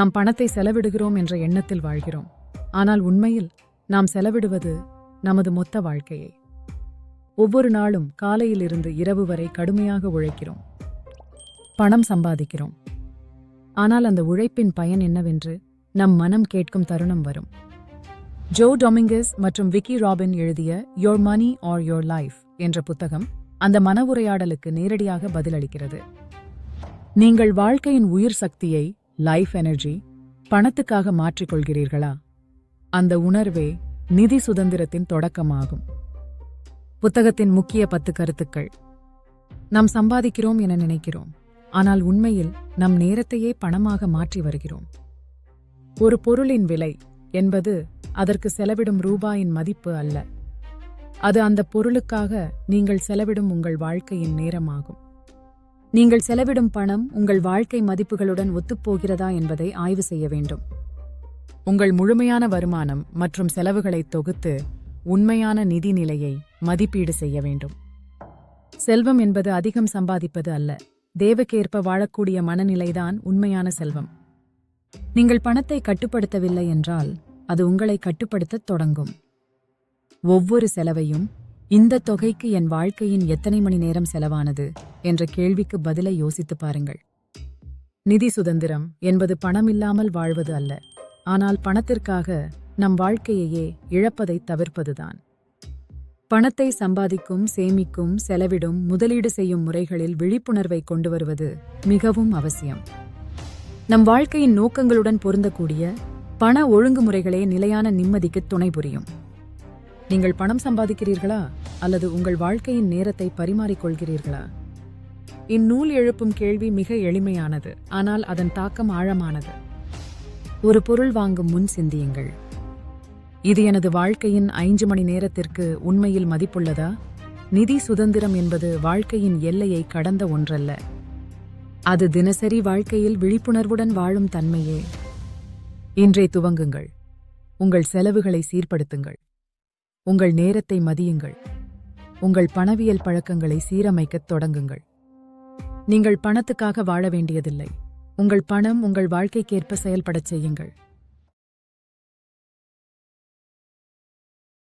நாம் பணத்தை செலவிடுகிறோம் என்ற எண்ணத்தில் வாழ்கிறோம். ஆனால் உண்மையில் நாம் செலவிடுவது நமது மொத்த வாழ்க்கையை. ஒவ்வொரு நாளும் காலையிலிருந்து இரவு வரை கடுமையாக உழைக்கிறோம், பணம் சம்பாதிக்கிறோம். ஆனால் அந்த உழைப்பின் பயன் என்னவென்று நம் மனம் கேட்கும் தருணம் வரும். ஜோ டொமிங்கஸ் மற்றும் விக்கி ராபின் எழுதிய your money or your life என்ற புத்தகம் அந்த மன உரையாடலுக்கு நேரடியாக பதிலளிக்கிறது. நீங்கள் வாழ்க்கையின் உயிர் சக்தியை, லைஃப் எனர்ஜி, பணத்துக்காக மாற்றிக்கொள்கிறீர்களா? அந்த உணர்வே நிதி சுதந்திரத்தின் தொடக்கமாகும். புத்தகத்தின் முக்கிய 10 கருத்துக்கள். நாம் சம்பாதிக்கிறோம் என நினைக்கிறோம், ஆனால் உண்மையில் நம் நேரத்தையே பணமாக மாற்றி வருகிறோம். ஒரு பொருளின் விலை என்பது அதற்கு செலவிடும் ரூபாயின் மதிப்பு அல்ல, அது அந்த பொருளுக்காக நீங்கள் செலவிடும் உங்கள் வாழ்க்கையின் நேரமாகும். நீங்கள் செலவிடும் பணம் உங்கள் வாழ்க்கை மதிப்புகளுடன் ஒத்துப்போகிறதா என்பதை ஆய்வு செய்ய வேண்டும். உங்கள் முழுமையான வருமானம் மற்றும் செலவுகளை தொகுத்து உண்மையான நிதி நிலையை மதிப்பீடு செய்ய வேண்டும். செல்வம் என்பது அதிகம் சம்பாதிப்பது அல்ல, தேவைக்கேற்ப வாழக்கூடிய மனநிலைதான் உண்மையான செல்வம். நீங்கள் பணத்தை கட்டுப்படுத்தவில்லை என்றால் அது உங்களை கட்டுப்படுத்தத் தொடங்கும். ஒவ்வொரு செலவையும், இந்த தொகைக்கு என் வாழ்க்கையின் எத்தனை மணி நேரம் செலவானது என்ற கேள்விக்கு பதிலை யோசித்து பாருங்கள். நிதி சுதந்திரம் என்பது பணமில்லாமல் வாழ்வது அல்ல, ஆனால் பணத்திற்காக நம் வாழ்க்கையையே இழப்பதை தவிர்ப்பதுதான். பணத்தை சம்பாதிக்கும், சேமிக்கும், செலவிடும், முதலீடு செய்யும் முறைகளில் விழிப்புணர்வை கொண்டு வருவது மிகவும் அவசியம். நம் வாழ்க்கையின் நோக்கங்களுடன் பொருந்தக்கூடிய பண ஒழுங்குமுறைகளே நிலையான நிம்மதிக்கு துணை புரியும். நீங்கள் பணம் சம்பாதிக்கிறீர்களா அல்லது உங்கள் வாழ்க்கையின் நேரத்தை பரிமாறிக்கொள்கிறீர்களா? இந்நூல் எழுப்பும் கேள்வி மிக எளிமையானது, ஆனால் அதன் தாக்கம் ஆழமானது. ஒரு பொருள் வாங்கும் முன் சிந்தியுங்கள், இது எனது வாழ்க்கையின் 5 மணி நேரத்திற்கு உண்மையில் மதிப்புள்ளதா? நிதி சுதந்திரம் என்பது வாழ்க்கையின் எல்லையை கடந்த ஒன்றல்ல, அது தினசரி வாழ்க்கையில் விழிப்புணர்வுடன் வாழும் தன்மையே. இன்றே துவங்குங்கள். உங்கள் செலவுகளை சீர்படுத்துங்கள், உங்கள் நேரத்தை மதியுங்கள், உங்கள் பணவியல் பழக்கங்களை சீரமைக்கத் தொடங்குங்கள். நீங்கள் பணத்துக்காக வாழ வேண்டியதில்லை, உங்கள் பணம் உங்கள் வாழ்க்கைக்கேற்ப செயல்படச் செய்யுங்கள்.